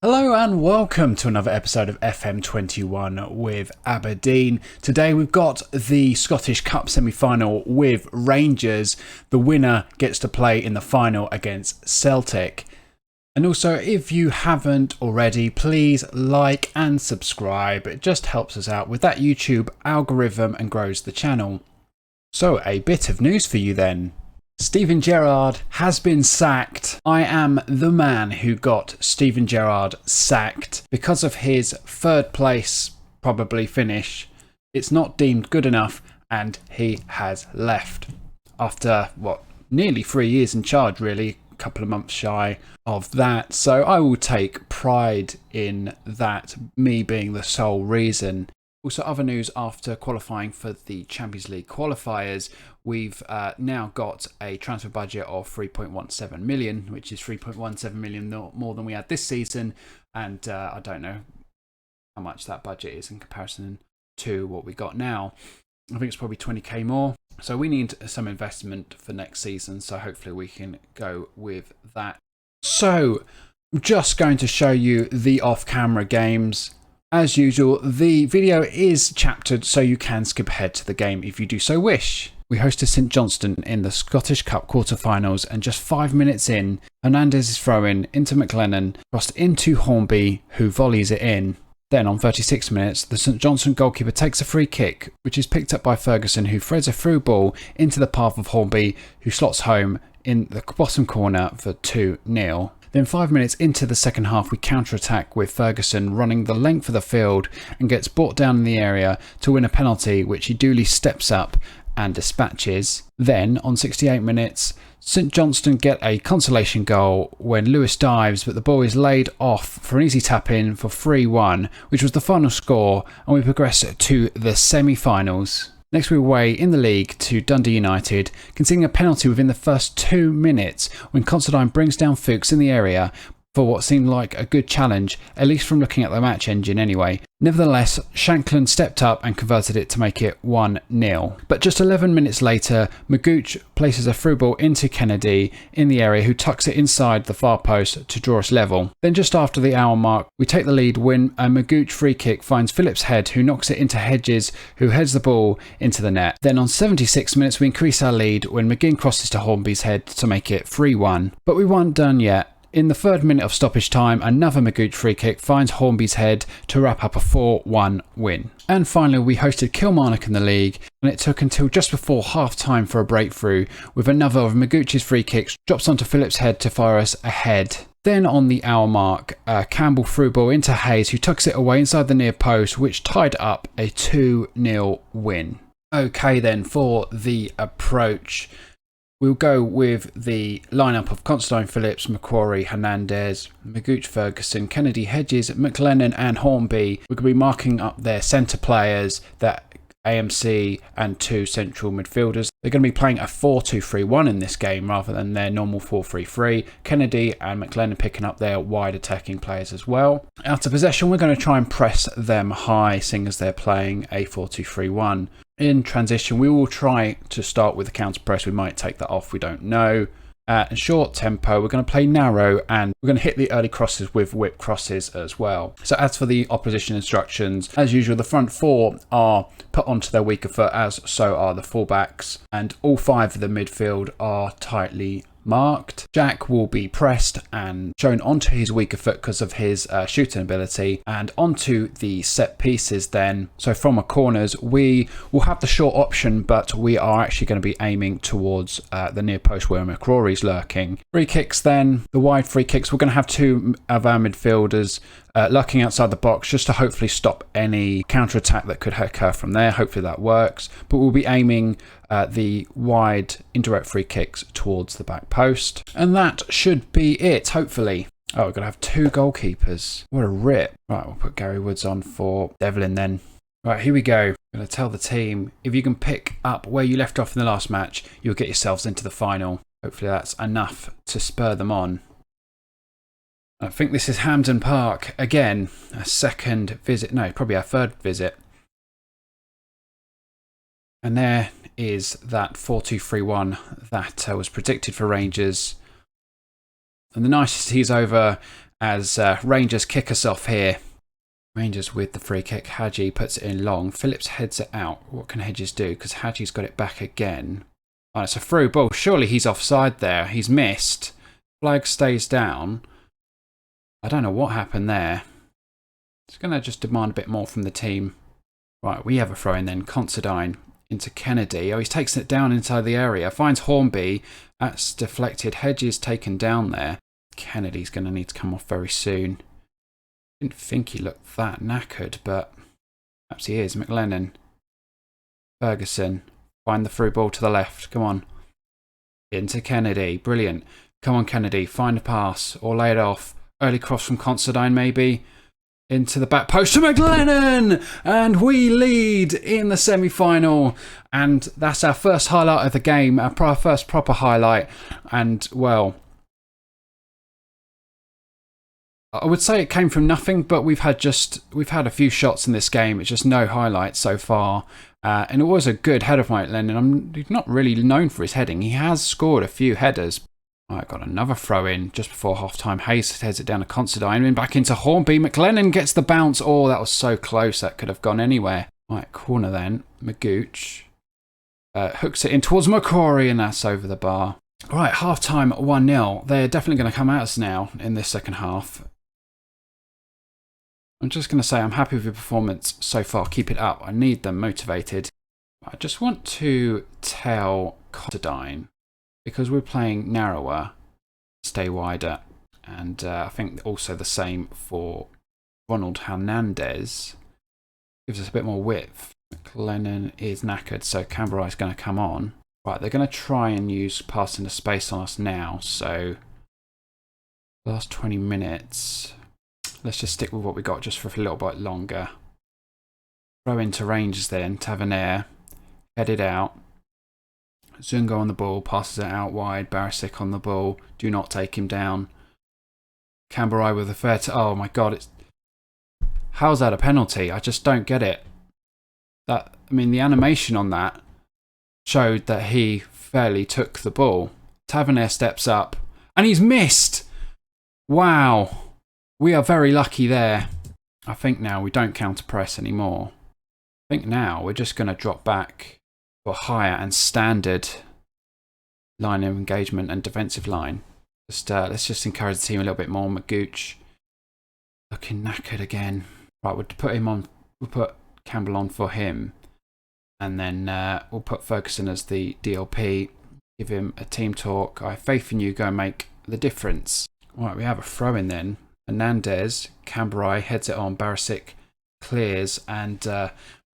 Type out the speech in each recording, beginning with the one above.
Hello and welcome to another episode of FM21 with Aberdeen. Today we've got the Scottish Cup semi-final with Rangers. The winner gets to play in the final against Celtic. And also, if you haven't already, please like and subscribe. It just helps us out with that YouTube algorithm and grows the channel. So, a bit of news for you then. Steven Gerrard has been sacked. I am the man who got Steven Gerrard sacked because of his third place, probably finish. It's not deemed good enough and he has left. After, nearly 3 years in charge really, a couple of months shy of that. So I will take pride in that, me being the sole reason. Also, other news after qualifying for the Champions League qualifiers, we've now got a transfer budget of 3.17 million, which is 3.17 million more than we had this season. And I don't know how much that budget is in comparison to what we got now. I think it's probably 20k more. So we need some investment for next season. So hopefully we can go with that. So I'm just going to show you the off-camera games. As usual, the video is chaptered, so you can skip ahead to the game if you do so wish. We hosted St Johnstone in the Scottish Cup quarter-finals, and just 5 minutes in, Hernandez is thrown into McLennan, crossed into Hornby, who volleys it in. Then on 36 minutes, the St Johnstone goalkeeper takes a free kick, which is picked up by Ferguson, who threads a through ball into the path of Hornby, who slots home in the bottom corner for 2-0. Then 5 minutes into the second half, we counter-attack with Ferguson running the length of the field and gets brought down in the area to win a penalty, which he duly steps up and dispatches. Then, on 68 minutes, St Johnstone get a consolation goal when Lewis dives, but the ball is laid off for an easy tap-in for 3-1, which was the final score, and we progress to the semi-finals. Next we're away in the league to Dundee United, conceding a penalty within the first 2 minutes when Considine brings down Fuchs in the area for what seemed like a good challenge, at least from looking at the match engine anyway. Nevertheless, Shankland stepped up and converted it to make it 1-0. But just 11 minutes later, Magooch places a through ball into Kennedy in the area, who tucks it inside the far post to draw us level. Then just after the hour mark, we take the lead when a Magooch free kick finds Phillips' head, who knocks it into Hedges, who heads the ball into the net. Then on 76 minutes, we increase our lead when McGinn crosses to Hornby's head to make it 3-1. But we weren't done yet. In the third minute of stoppage time, another Magooch free kick finds Hornby's head to wrap up a 4-1 win. And finally, we hosted Kilmarnock in the league, and it took until just before half-time for a breakthrough, with another of Magooch's free kicks drops onto Phillips' head to fire us ahead. Then on the hour mark, Campbell threw ball into Hayes, who tucks it away inside the near post, which tied up a 2-0 win. Okay then, for the approach, we'll go with the lineup of Considine, Phillips, Macquarie, Hernandez, Magooch, Ferguson, Kennedy, Hedges, McLennan and Hornby. We're going to be marking up their centre players, that AMC and 2 central midfielders. They're going to be playing a 4-2-3-1 in this game rather than their normal 4-3-3. Kennedy and McLennan picking up their wide attacking players as well. Out of possession, we're going to try and press them high, seeing as they're playing a 4-2-3-1. In transition, we will try to start with the counter press. We might take that off, we don't know. Short tempo, we're going to play narrow, and we're going to hit the early crosses with whip crosses as well. So as for the opposition instructions, as usual, the front 4 are put onto their weaker foot, as so are the fullbacks, and all 5 of the midfield are tightly marked. Jack will be pressed and shown onto his weaker foot because of his shooting ability, and onto the set pieces then. So from our corners, we will have the short option, but we are actually going to be aiming towards the near post where McCrory's lurking. Free kicks then, the wide free kicks, we're going to have 2 of our midfielders lurking outside the box just to hopefully stop any counter-attack that could occur from there. Hopefully that works. But we'll be aiming the wide indirect free kicks towards the back post. And that should be it, hopefully. Oh, we're going to have 2 goalkeepers. What a rip. Right, we'll put Gary Woods on for Devlin then. Right, here we go. I'm going to tell the team, if you can pick up where you left off in the last match, you'll get yourselves into the final. Hopefully that's enough to spur them on. I think this is Hampden Park again, a second visit, no, probably our third visit. And there is that 4-2-3-1 that was predicted for Rangers. And the niceties over as Rangers kick us off here. Rangers with the free kick. Hadji puts it in long. Phillips heads it out. What can Hedges do? Because Hadji's got it back again. Oh, it's a through ball. Surely he's offside there. He's missed. Flag stays down. I don't know what happened there. It's going to just demand a bit more from the team. Right, we have a throw in then. Considine into Kennedy. Oh, he takes it down inside the area. Finds Hornby. That's deflected. Hedges taken down there. Kennedy's going to need to come off very soon. Didn't think he looked that knackered, but perhaps he is. McLennan. Ferguson. Find the through ball to the left. Come on. Into Kennedy. Brilliant. Come on, Kennedy. Find a pass or lay it off. Early cross from Considine, maybe. Into the back post to McLennan. And we lead in the semi-final. And that's our first highlight of the game. Our first proper highlight. And, well, I would say it came from nothing, but we've had a few shots in this game. It's just no highlights so far. And it was a good header from McLennan. He's not really known for his heading. He has scored a few headers. Right, got another throw in just before half time. Hayes heads it down to Considine and back into Hornby. McLennan gets the bounce. Oh, that was so close. That could have gone anywhere. Right, corner then. Magooch hooks it in towards McCrory, and that's over the bar. Right, half time 1-0. They're definitely going to come at us now in this second half. I'm just going to say I'm happy with your performance so far. Keep it up. I need them motivated. I just want to tell Considine, because we're playing narrower, stay wider. And I think also the same for Ronald Hernandez. Gives us a bit more width. McLennan is knackered, so Canberra is going to come on. Right, they're going to try and use passing the space on us now. So, last 20 minutes. Let's just stick with what we got just for a little bit longer. Throw into Rangers then. Tavernier. Headed out. Zungo on the ball. Passes it out wide. Barisic on the ball. Do not take him down. Canberra with a fair... oh my god. How's that a penalty? I just don't get it. The animation on that showed that he fairly took the ball. Tavernier steps up. And he's missed! Wow. We are very lucky there. I think now we don't counter press anymore. I think now we're just going to drop back to a higher and standard line of engagement and defensive line. Let's just encourage the team a little bit more. Magooch looking knackered again. Right, we'll put him on. We'll put Campbell on for him, and then we'll put Ferguson as the DLP. Give him a team talk. I have faith in you. Go and make the difference. Right, we have a throw in then. Hernandez, Canberra heads it on, Barisic clears, and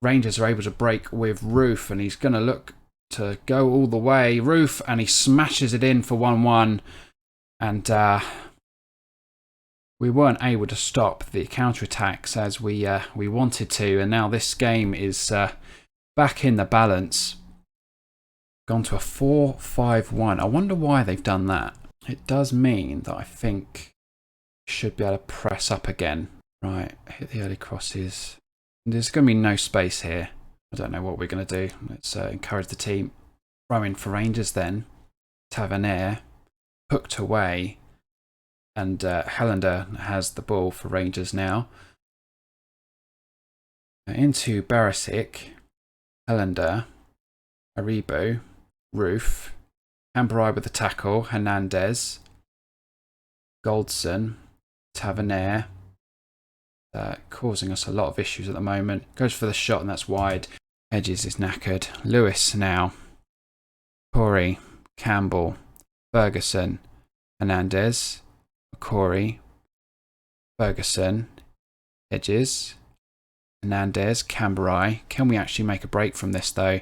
Rangers are able to break with Roof, and he's going to look to go all the way. Roof, and he smashes it in for 1-1, and we weren't able to stop the counter-attacks as we wanted to, and now this game is back in the balance. Gone to a 4-5-1. I wonder why they've done that. It does mean that I think should be able to press up again. Right, hit the early crosses. There's going to be no space here. I don't know what we're going to do. Let's encourage the team. Throw in for Rangers then. Tavernier hooked away, and Helander has the ball for Rangers now. Into Barisic, Helander, Aribo, Roof, Canberra with the tackle, Hernandez, Goldson, Tavernier, causing us a lot of issues at the moment. Goes for the shot, and that's wide. Hedges is knackered. Lewis now. Corey, Campbell, Ferguson, Hernandez, Corey, Ferguson, Hedges, Hernandez, Canberra. Can we actually make a break from this though?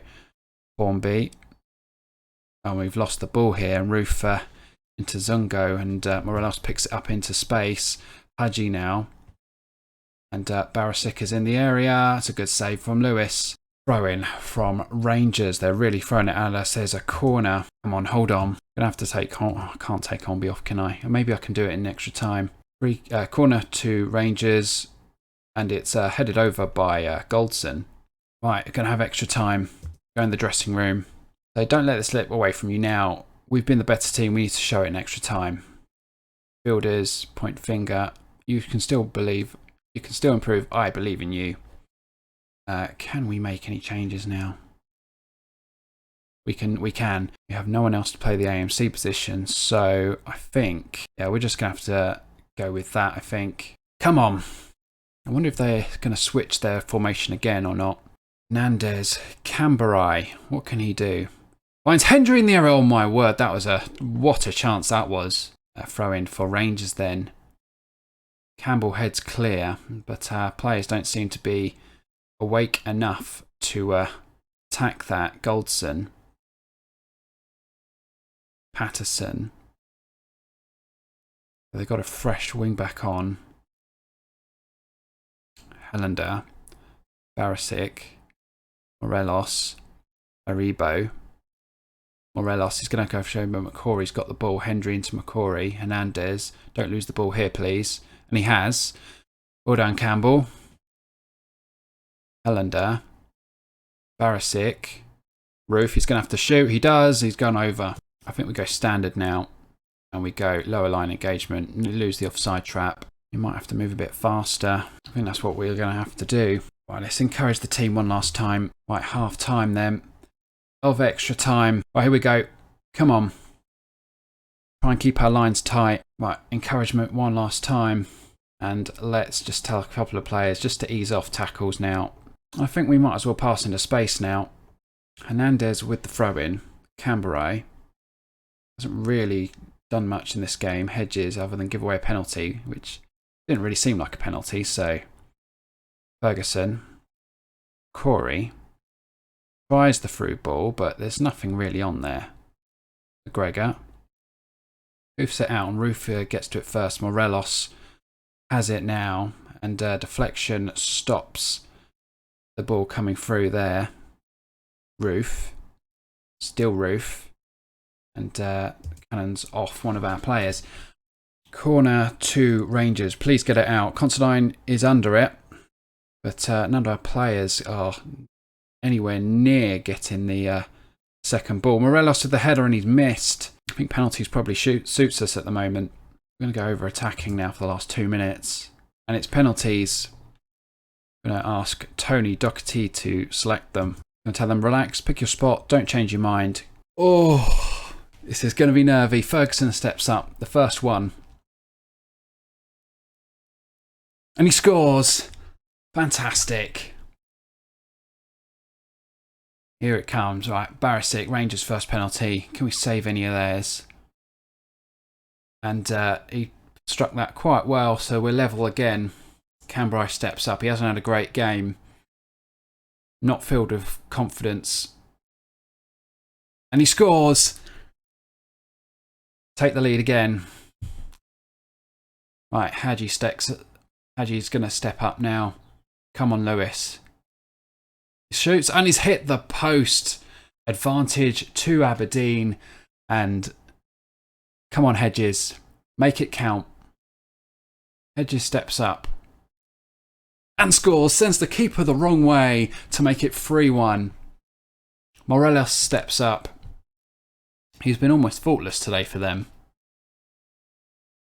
Hornby. Oh, we've lost the ball here. And Roof into Zungo, and Morelos picks it up into space. Hadji now. And Barisic is in the area. It's a good save from Lewis. Throw in from Rangers. They're really throwing it at us. There's a corner. Come on, hold on. Gonna have to take on. I can't take Hornby off, can I? Maybe I can do it in extra time. Corner to Rangers, and it's headed over by Goldson. Right, we're gonna have extra time. Go in the dressing room. So don't let this slip away from you now. We've been the better team. We need to show it in extra time. Fielders, point finger. You can still believe. You can still improve. I believe in you. Can we make any changes now? We can. We have no one else to play the AMC position. So I think, yeah, we're just going to have to go with that, I think. Come on. I wonder if they're going to switch their formation again or not. Nandez, Camberai. What can he do? Finds Hendry in the area. Oh my word, that was what a chance that was. A throw in for Rangers then. Campbell heads clear, but players don't seem to be awake enough to attack that. Goldson. Patterson. They've got a fresh wing back on. Helander. Barisic. Morelos. Aribo. Morelos is going to go for showing, but McCory's got the ball. Hendry into McCory. Hernandez. Don't lose the ball here, please. And he has. Well done, Campbell. Helander. Barisic. Roof. He's going to have to shoot. He does. He's gone over. I think we go standard now. And we go lower line engagement. Lose the offside trap. You might have to move a bit faster. I think that's what we're going to have to do. Right, let's encourage the team one last time. Right, half time then. Of extra time. Right, here we go. Come on. Try and keep our lines tight. Right, encouragement one last time. And let's just tell a couple of players just to ease off tackles now. I think we might as well pass into space now. Hernandez with the throw-in. Camberai. Hasn't really done much in this game. Hedges, other than give away a penalty, which didn't really seem like a penalty, so... Ferguson. Corey. Tries the through ball, but there's nothing really on there. McGregor. Hoofs it out, and Roof gets to it first. Morelos has it now, and deflection stops the ball coming through there. Roof. Still Roof. And cannons off one of our players. Corner to Rangers. Please get it out. Considine is under it, but none of our players are anywhere near getting the second ball. Morelos with the header and he's missed. I think penalties probably suits us at the moment. We're going to go over attacking now for the last 2 minutes. And it's penalties. I'm going to ask Tony Doherty to select them. I'm going to tell them, relax, pick your spot, don't change your mind. Oh, this is going to be nervy. Ferguson steps up, the first one. And he scores. Fantastic. Here it comes. Right, Barisic, Rangers' first penalty. Can we save any of theirs? And he struck that quite well, so we're level again. Camberai steps up. He hasn't had a great game. Not filled with confidence. And he scores. Take the lead again. Right, Hadji's going to step up now. Come on, Lewis. He shoots and he's hit the post. Advantage to Aberdeen. And come on, Hedges. Make it count. Hedges steps up. And scores. Sends the keeper the wrong way to make it 3-1. Morelos steps up. He's been almost faultless today for them.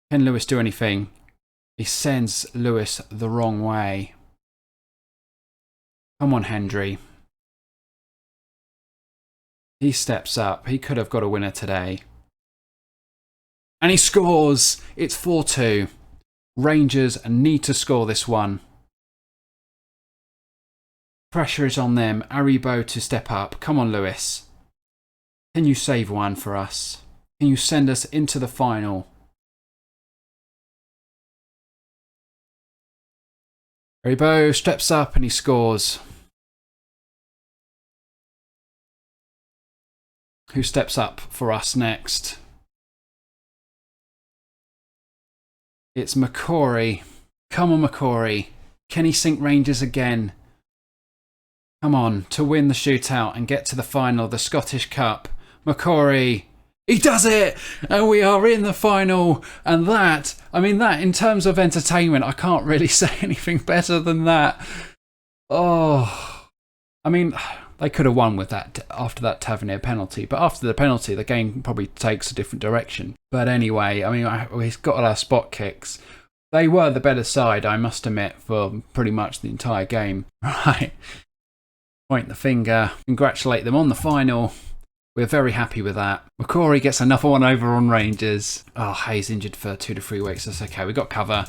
Can Lewis do anything? He sends Lewis the wrong way. Come on, Hendry. He steps up. He could have got a winner today. And he scores. It's 4-2. Rangers need to score this one. Pressure is on them. Aribo to step up. Come on, Lewis. Can you save one for us? Can you send us into the final? Aribo steps up and he scores. Who steps up for us next? It's McCory. Come on, McCory. Can he sink Rangers again? Come on, to win the shootout and get to the final of the Scottish Cup. McCory. He does it! And we are in the final. And that, I mean, that in terms of entertainment, I can't really say anything better than that. Oh, I mean, they could have won with that after that Tavernier penalty. But after the penalty, the game probably takes a different direction. But anyway, I mean, we've got our spot kicks. They were the better side, I must admit, for pretty much the entire game. Right. Point the finger, congratulate them on the final. We're very happy with that. McCrory gets another one over on Rangers. Oh, Hayes injured for 2 to 3 weeks. That's okay. We got cover.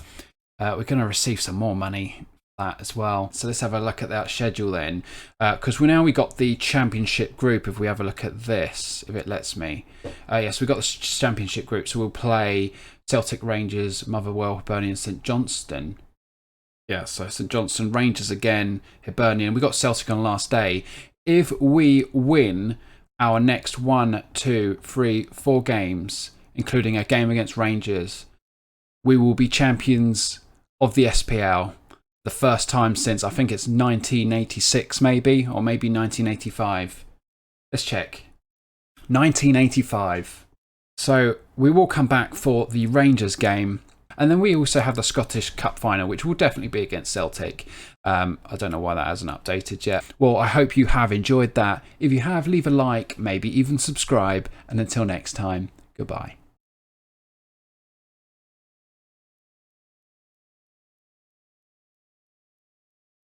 We're going to receive some more money for that as well. So let's have a look at that schedule then. Because we got the championship group. If we have a look at this, if it lets me. Yes, we've got the championship group. So we'll play Celtic, Rangers, Motherwell, Hibernian, St Johnstone. Yeah, so St Johnstone, Rangers again, Hibernian. We got Celtic on last day. If we win our next 1, 2, 3, 4 games, including a game against Rangers, we will be champions of the SPL. The first time since, I think it's 1986 maybe, or maybe 1985. Let's check. 1985. So we will come back for the Rangers game. And then we also have the Scottish Cup final, which will definitely be against Celtic. I don't know why that hasn't updated yet. Well, I hope you have enjoyed that. If you have, leave a like, maybe even subscribe. And until next time, goodbye.